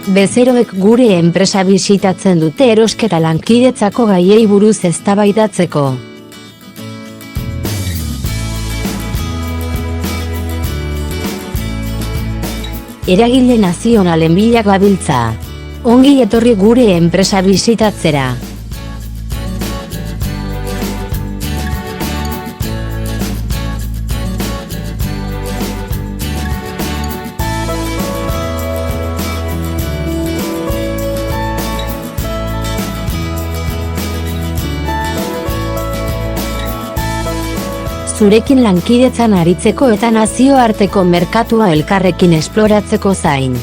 Bezeroek gure enpresa bisitatzen dute erosketa lankidetzako gaiei buruz eztabaidatzeko. Eragile nazionalen bila gabiltza. Ongi etorri gure enpresa bisitatzera. Zurekin lankidetzan aritzeko eta nazioarteko merkatua elkarrekin esploratzeko zain.